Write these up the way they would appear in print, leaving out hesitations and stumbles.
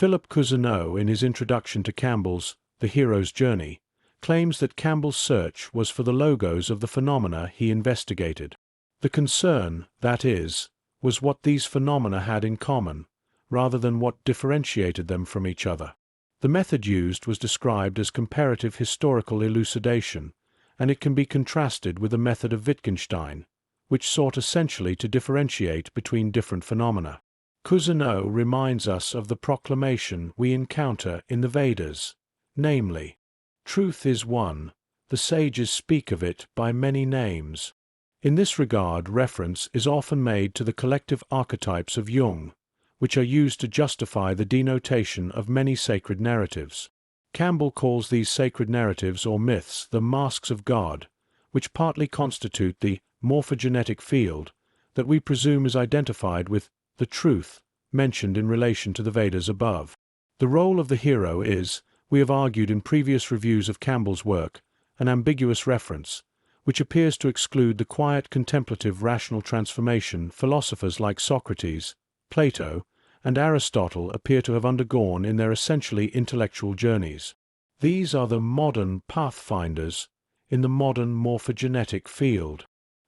Philip Cousineau, in his introduction to Campbell's The Hero's Journey, claims that Campbell's search was for the logos of the phenomena he investigated. The concern, that is, was what these phenomena had in common, rather than what differentiated them from each other. The method used was described as comparative historical elucidation, and it can be contrasted with the method of Wittgenstein, which sought essentially to differentiate between different phenomena. Cousineau reminds us of the proclamation we encounter in the Vedas, namely, "Truth is one, the sages speak of it by many names." In this regard, reference is often made to the collective archetypes of Jung, which are used to justify the denotation of many sacred narratives. Campbell calls these sacred narratives or myths the masks of God, which partly constitute the morphogenetic field that we presume is identified with the truth mentioned in relation to the Vedas above. The role of the hero is, we have argued in previous reviews of Campbell's work, an ambiguous reference, which appears to exclude the quiet contemplative rational transformation philosophers like Socrates, Plato, and Aristotle appear to have undergone in their essentially intellectual journeys. These are the modern pathfinders in the modern morphogenetic field.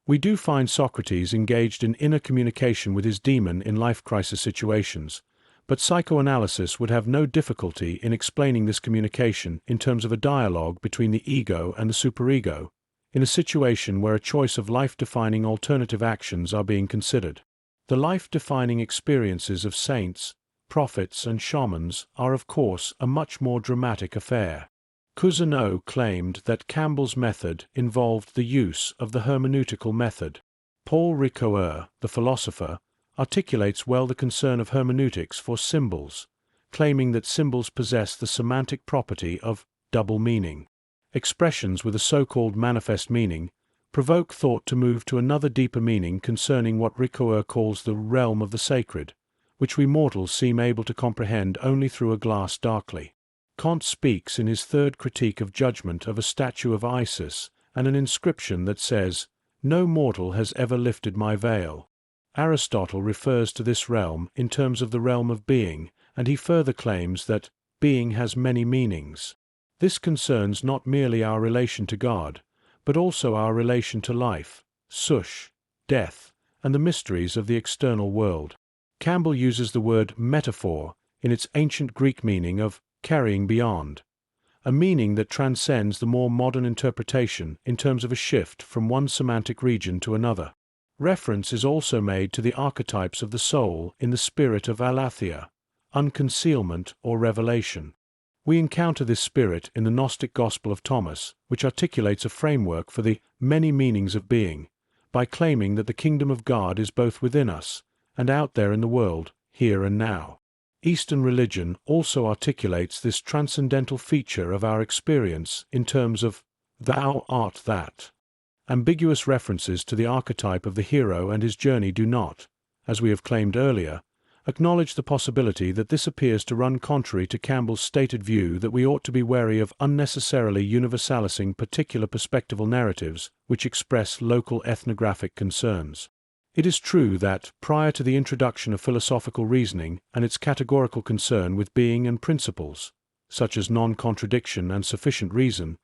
We do find Socrates engaged in inner communication with his demon in life crisis situations, but psychoanalysis would have no difficulty in explaining this communication in terms of a dialogue between the ego and the superego, in a situation where a choice of life-defining alternative actions are being considered. The life-defining experiences of saints, prophets, and shamans are, of course, a much more dramatic affair. Cousineau claimed that Campbell's method involved the use of the hermeneutical method. Paul Ricoeur, the philosopher, articulates well the concern of hermeneutics for symbols, claiming that symbols possess the semantic property of double meaning. Expressions with a so-called manifest meaning provoke thought to move to another deeper meaning concerning what Ricoeur calls the realm of the sacred, which we mortals seem able to comprehend only through a glass darkly. Kant speaks in his third critique of judgment of a statue of Isis and an inscription that says, "No mortal has ever lifted my veil." Aristotle refers to this realm in terms of the realm of being, and he further claims that being has many meanings. This concerns not merely our relation to God, but also our relation to life, sush, death, and the mysteries of the external world. Campbell uses the word metaphor in its ancient Greek meaning of carrying beyond, a meaning that transcends the more modern interpretation in terms of a shift from one semantic region to another. Reference is also made to the archetypes of the soul in the spirit of aletheia, unconcealment or revelation. We encounter this spirit in the Gnostic Gospel of Thomas, which articulates a framework for the many meanings of being, by claiming that the kingdom of God is both within us and out there in the world, here and now. Eastern religion also articulates this transcendental feature of our experience in terms of "thou art that." Ambiguous references to the archetype of the hero and his journey do not, as we have claimed earlier, acknowledge the possibility that this appears to run contrary to Campbell's stated view that we ought to be wary of unnecessarily universalizing particular perspectival narratives which express local ethnographic concerns. It is true that, prior to the introduction of philosophical reasoning and its categorical concern with being and principles, such as non-contradiction and sufficient reason,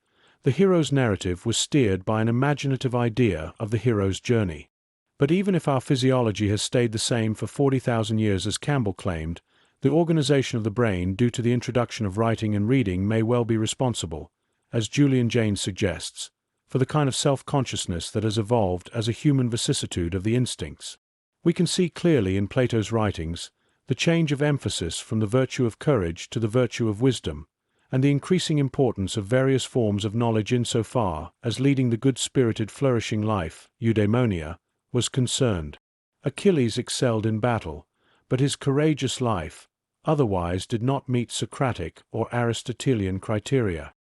the hero's narrative was steered by an imaginative idea of the hero's journey. But even if our physiology has stayed the same for 40,000 years as Campbell claimed, the organization of the brain due to the introduction of writing and reading may well be responsible, as Julian Jaynes suggests, for the kind of self-consciousness that has evolved as a human vicissitude of the instincts. We can see clearly in Plato's writings the change of emphasis from the virtue of courage to the virtue of wisdom, and the increasing importance of various forms of knowledge insofar as leading the good-spirited flourishing life, eudaimonia, was concerned. Achilles excelled in battle, but his courageous life otherwise did not meet Socratic or Aristotelian criteria.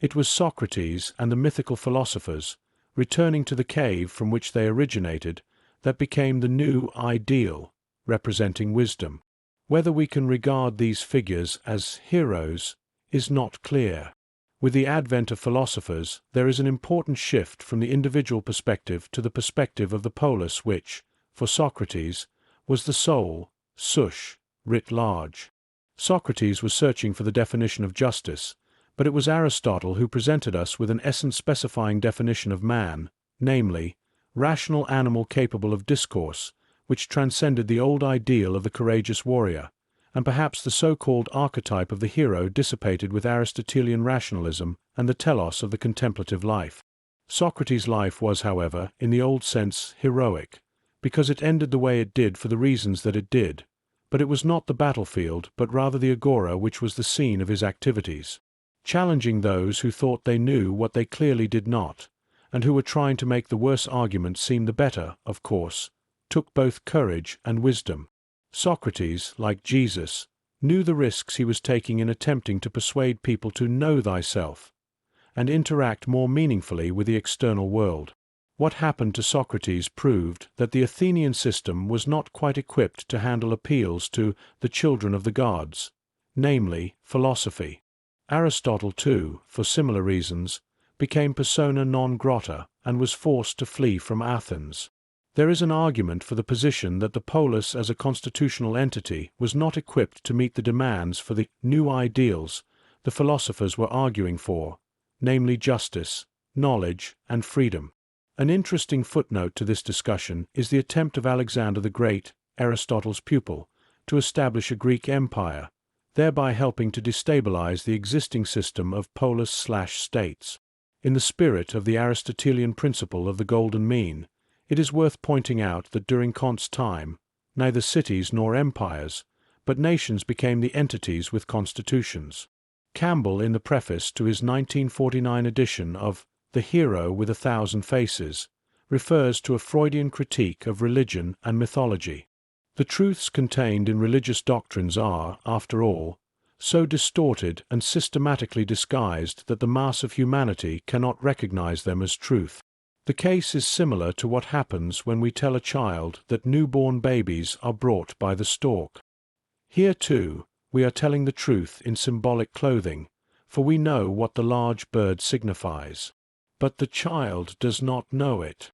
It was Socrates and the mythical philosophers, returning to the cave from which they originated, that became the new ideal, representing wisdom. Whether we can regard these figures as heroes is not clear. With the advent of philosophers, there is an important shift from the individual perspective to the perspective of the polis which, for Socrates, was the soul, sush, writ large. Socrates was searching for the definition of justice, but it was Aristotle who presented us with an essence-specifying definition of man, namely, rational animal capable of discourse, which transcended the old ideal of the courageous warrior, and perhaps the so-called archetype of the hero dissipated with Aristotelian rationalism and the telos of the contemplative life. Socrates' life was, however, in the old sense, heroic, because it ended the way it did for the reasons that it did, but it was not the battlefield but rather the agora which was the scene of his activities. Challenging those who thought they knew what they clearly did not, and who were trying to make the worse argument seem the better, of course, took both courage and wisdom. Socrates, like Jesus, knew the risks he was taking in attempting to persuade people to know thyself, and interact more meaningfully with the external world. What happened to Socrates proved that the Athenian system was not quite equipped to handle appeals to the children of the gods, namely, philosophy. Aristotle, too, for similar reasons, became persona non grata and was forced to flee from Athens. There is an argument for the position that the polis as a constitutional entity was not equipped to meet the demands for the new ideals the philosophers were arguing for, namely justice, knowledge, and freedom. An interesting footnote to this discussion is the attempt of Alexander the Great, Aristotle's pupil, to establish a Greek empire, thereby helping to destabilize the existing system of polis/states. In the spirit of the Aristotelian principle of the golden mean, it is worth pointing out that during Kant's time, neither cities nor empires, but nations became the entities with constitutions. Campbell, in the preface to his 1949 edition of The Hero with 1,000 Faces, refers to a Freudian critique of religion and mythology. The truths contained in religious doctrines are, after all, so distorted and systematically disguised that the mass of humanity cannot recognize them as truth. The case is similar to what happens when we tell a child that newborn babies are brought by the stork. Here, too, we are telling the truth in symbolic clothing, for we know what the large bird signifies. But the child does not know it.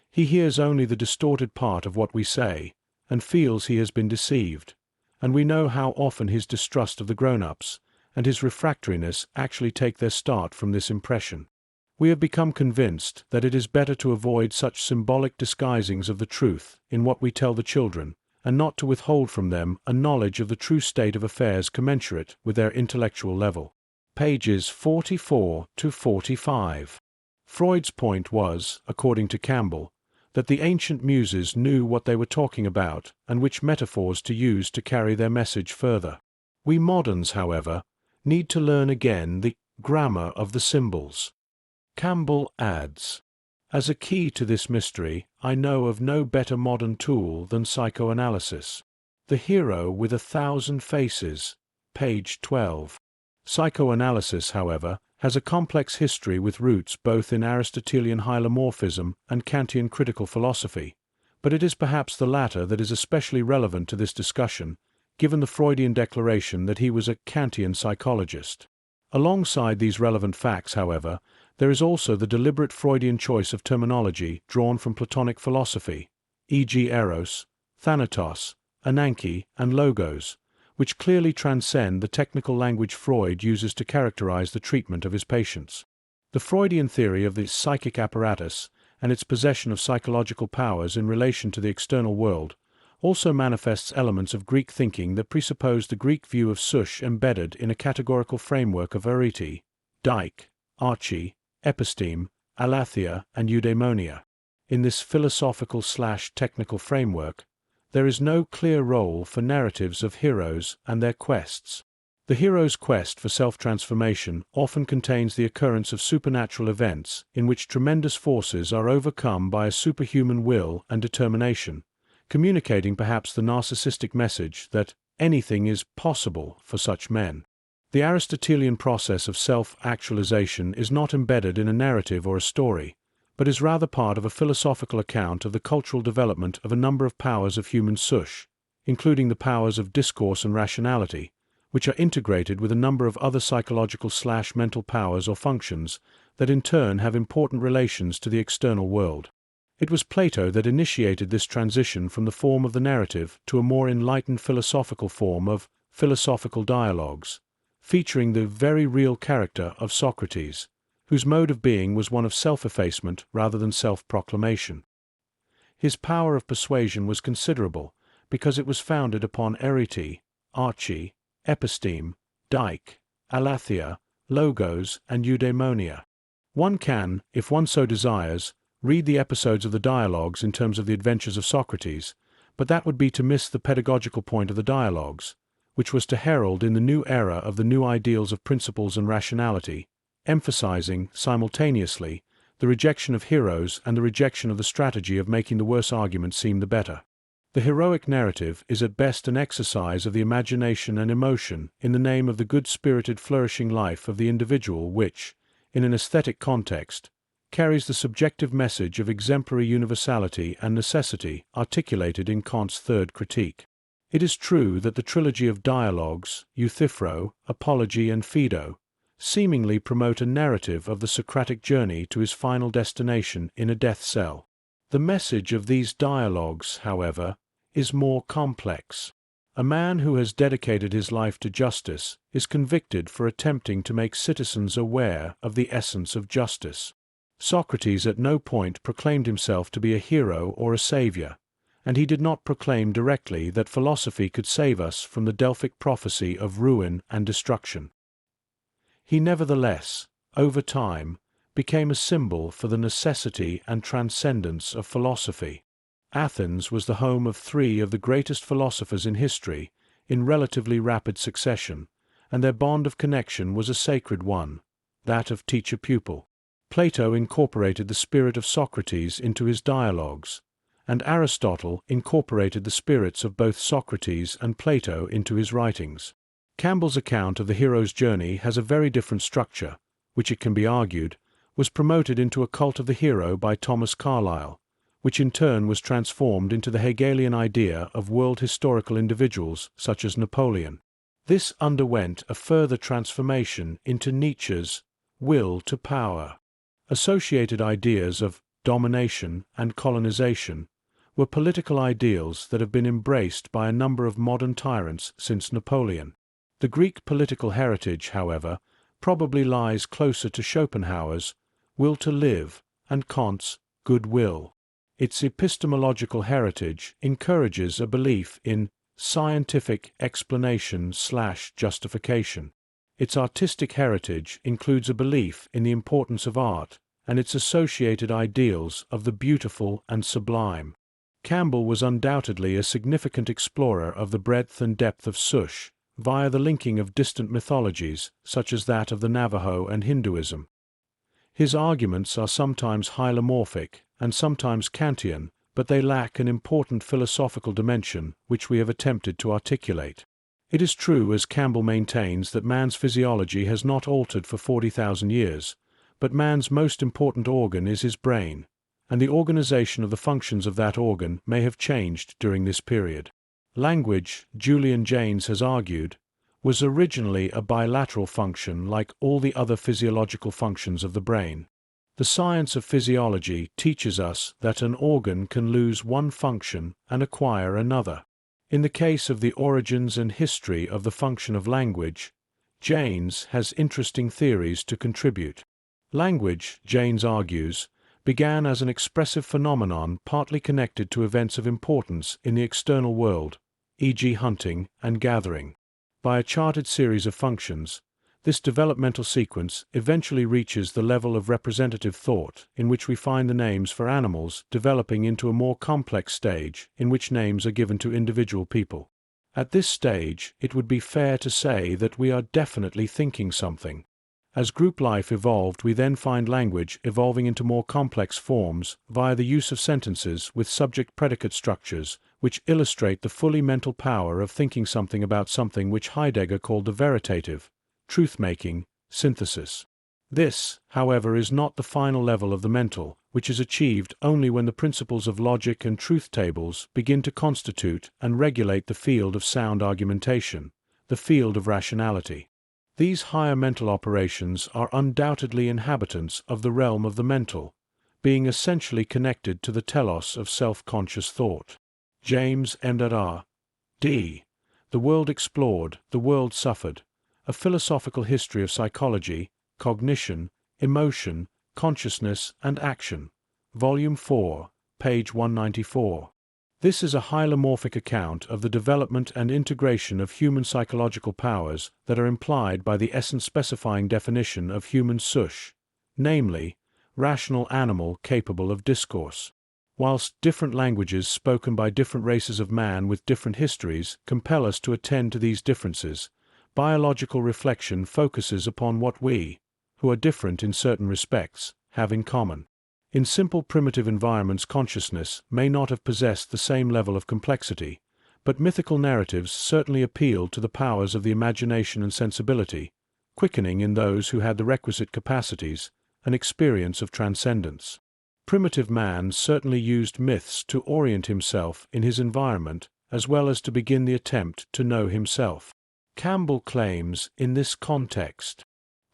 He hears only the distorted part of what we say, and feels he has been deceived, and we know how often his distrust of the grown-ups and his refractoriness actually take their start from this impression. We have become convinced that it is better to avoid such symbolic disguisings of the truth in what we tell the children, and not to withhold from them a knowledge of the true state of affairs commensurate with their intellectual level. Pages 44 to 45. Freud's point was, according to Campbell, that the ancient muses knew what they were talking about and which metaphors to use to carry their message further. We moderns, however, need to learn again the grammar of the symbols. Campbell adds, as a key to this mystery, I know of no better modern tool than psychoanalysis. The Hero with 1,000 Faces, page 12. Psychoanalysis, however, has a complex history with roots both in Aristotelian hylomorphism and Kantian critical philosophy, but it is perhaps the latter that is especially relevant to this discussion, given the Freudian declaration that he was a Kantian psychologist. Alongside these relevant facts, however, there is also the deliberate Freudian choice of terminology drawn from Platonic philosophy, e.g. eros, thanatos, ananke, and logos, which clearly transcend the technical language Freud uses to characterize the treatment of his patients. The Freudian theory of the psychic apparatus and its possession of psychological powers in relation to the external world also manifests elements of Greek thinking that presuppose the Greek view of sush embedded in a categorical framework of arete, dike, archi, episteme, aletheia, and eudaimonia. In this philosophical/technical framework, there is no clear role for narratives of heroes and their quests. The hero's quest for self-transformation often contains the occurrence of supernatural events in which tremendous forces are overcome by a superhuman will and determination, communicating perhaps the narcissistic message that anything is possible for such men. The Aristotelian process of self-actualization is not embedded in a narrative or a story, but is rather part of a philosophical account of the cultural development of a number of powers of human sush, including the powers of discourse and rationality, which are integrated with a number of other psychological/mental powers or functions that in turn have important relations to the external world. It was Plato that initiated this transition from the form of the narrative to a more enlightened philosophical form of philosophical dialogues, featuring the very real character of Socrates, whose mode of being was one of self-effacement rather than self-proclamation. His power of persuasion was considerable, because it was founded upon arete, archi, episteme, dike, aletheia, logos, and eudaimonia. One can, if one so desires, read the episodes of the dialogues in terms of the adventures of Socrates, but that would be to miss the pedagogical point of the dialogues, which was to herald in the new era of the new ideals of principles and rationality, emphasizing, simultaneously, the rejection of heroes and the rejection of the strategy of making the worse argument seem the better. The heroic narrative is at best an exercise of the imagination and emotion in the name of the good-spirited flourishing life of the individual which, in an aesthetic context, carries the subjective message of exemplary universality and necessity articulated in Kant's third critique. It is true that the trilogy of dialogues, Euthyphro, Apology, and Phaedo, seemingly promote a narrative of the Socratic journey to his final destination in a death cell. The message of these dialogues, however, is more complex. A man who has dedicated his life to justice is convicted for attempting to make citizens aware of the essence of justice. Socrates at no point proclaimed himself to be a hero or a savior, and he did not proclaim directly that philosophy could save us from the Delphic prophecy of ruin and destruction. He nevertheless, over time, became a symbol for the necessity and transcendence of philosophy. Athens was the home of three of the greatest philosophers in history, in relatively rapid succession, and their bond of connection was a sacred one, that of teacher-pupil. Plato incorporated the spirit of Socrates into his dialogues, and Aristotle incorporated the spirits of both Socrates and Plato into his writings. Campbell's account of the hero's journey has a very different structure, which, it can be argued, was promoted into a cult of the hero by Thomas Carlyle, which in turn was transformed into the Hegelian idea of world historical individuals such as Napoleon. This underwent a further transformation into Nietzsche's will to power. Associated ideas of domination and colonization were political ideals that have been embraced by a number of modern tyrants since Napoleon. The Greek political heritage, however, probably lies closer to Schopenhauer's will to live and Kant's goodwill. Its epistemological heritage encourages a belief in scientific explanation/justification. Its artistic heritage includes a belief in the importance of art and its associated ideals of the beautiful and sublime. Campbell was undoubtedly a significant explorer of the breadth and depth of Sush via the linking of distant mythologies such as that of the Navajo and Hinduism. His arguments are sometimes hylomorphic and sometimes Kantian, but they lack an important philosophical dimension which we have attempted to articulate. It is true, as Campbell maintains, that man's physiology has not altered for 40,000 years, but man's most important organ is his brain, and the organization of the functions of that organ may have changed during this period. Language, Julian Jaynes has argued, was originally a bilateral function like all the other physiological functions of the brain. The science of physiology teaches us that an organ can lose one function and acquire another. In the case of the origins and history of the function of language, Jaynes has interesting theories to contribute. Language, Jaynes argues, began as an expressive phenomenon partly connected to events of importance in the external world, e.g. hunting and gathering. By a charted series of functions, this developmental sequence eventually reaches the level of representative thought in which we find the names for animals developing into a more complex stage in which names are given to individual people. At this stage, it would be fair to say that we are definitely thinking something. As group life evolved, we then find language evolving into more complex forms via the use of sentences with subject-predicate structures which illustrate the fully mental power of thinking something about something, which Heidegger called the veritative, truth-making, synthesis. This, however, is not the final level of the mental, which is achieved only when the principles of logic and truth tables begin to constitute and regulate the field of sound argumentation, the field of rationality. These higher mental operations are undoubtedly inhabitants of the realm of the mental, being essentially connected to the telos of self-conscious thought. James M. D. The World Explored, The World Suffered, A Philosophical History of Psychology, Cognition, Emotion, Consciousness and Action, Volume 4, page 194. This is a hylomorphic account of the development and integration of human psychological powers that are implied by the essence-specifying definition of human sush, namely, rational animal capable of discourse. Whilst different languages spoken by different races of man with different histories compel us to attend to these differences, biological reflection focuses upon what we, who are different in certain respects, have in common. In simple primitive environments, consciousness may not have possessed the same level of complexity, but mythical narratives certainly appealed to the powers of the imagination and sensibility, quickening in those who had the requisite capacities and experience of transcendence. Primitive man certainly used myths to orient himself in his environment as well as to begin the attempt to know himself. Campbell claims, in this context,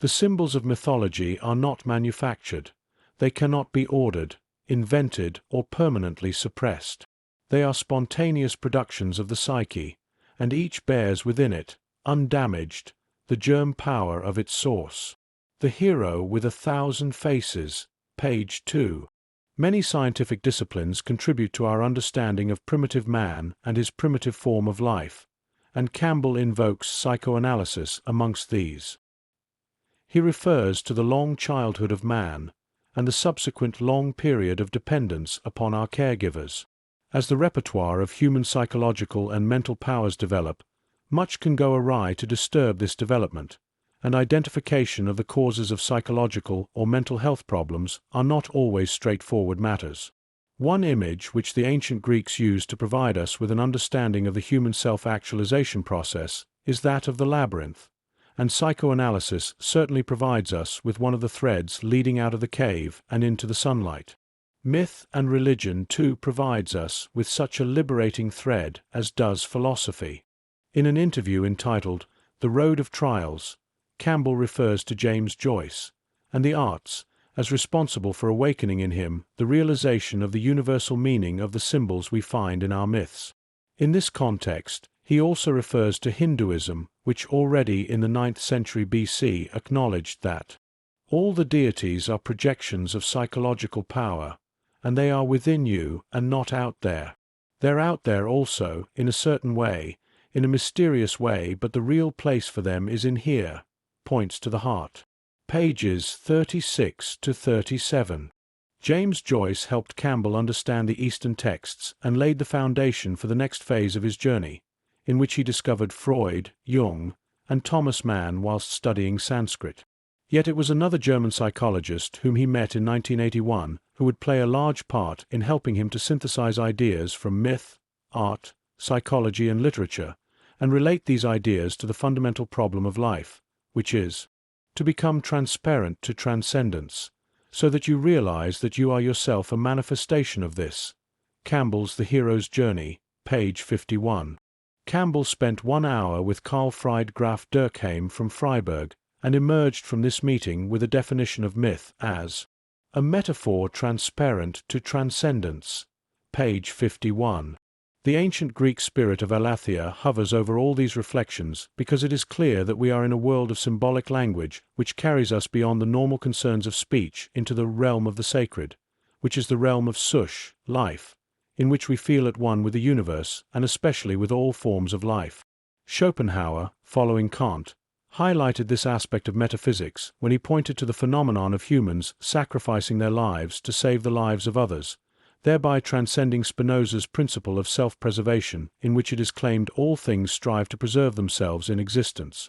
the symbols of mythology are not manufactured. They cannot be ordered, invented, or permanently suppressed. They are spontaneous productions of the psyche, and each bears within it, undamaged, the germ power of its source. The Hero with 1,000 Faces, page 2. Many scientific disciplines contribute to our understanding of primitive man and his primitive form of life, and Campbell invokes psychoanalysis amongst these. He refers to the long childhood of man and the subsequent long period of dependence upon our caregivers. As the repertoire of human psychological and mental powers develop, much can go awry to disturb this development, and identification of the causes of psychological or mental health problems are not always straightforward matters. One image which the ancient Greeks used to provide us with an understanding of the human self-actualization process is that of the labyrinth, and psychoanalysis certainly provides us with one of the threads leading out of the cave and into the sunlight. Myth and religion too provides us with such a liberating thread as does philosophy. In an interview entitled The Road of Trials, Campbell refers to James Joyce and the arts as responsible for awakening in him the realization of the universal meaning of the symbols we find in our myths. In this context, he also refers to Hinduism, which already in the 9th century BC acknowledged that all the deities are projections of psychological power, and they are within you and not out there. They're out there also, in a certain way, in a mysterious way, but the real place for them is in here, points to the heart. Pages 36 to 37. James Joyce helped Campbell understand the Eastern texts and laid the foundation for the next phase of his journey, in which he discovered Freud, Jung, and Thomas Mann whilst studying Sanskrit. Yet it was another German psychologist whom he met in 1981 who would play a large part in helping him to synthesize ideas from myth, art, psychology, and literature, and relate these ideas to the fundamental problem of life, which is to become transparent to transcendence, so that you realize that you are yourself a manifestation of this. Campbell's The Hero's Journey, page 51. Campbell spent 1 hour with Carl Fried Graf Durkheim from Freiburg and emerged from this meeting with a definition of myth as a metaphor transparent to transcendence, page 51. The ancient Greek spirit of Aletheia hovers over all these reflections because it is clear that we are in a world of symbolic language which carries us beyond the normal concerns of speech into the realm of the sacred, which is the realm of sush, life, in which we feel at one with the universe and especially with all forms of life. Schopenhauer, following Kant, highlighted this aspect of metaphysics when he pointed to the phenomenon of humans sacrificing their lives to save the lives of others, thereby transcending Spinoza's principle of self-preservation, in which it is claimed all things strive to preserve themselves in existence.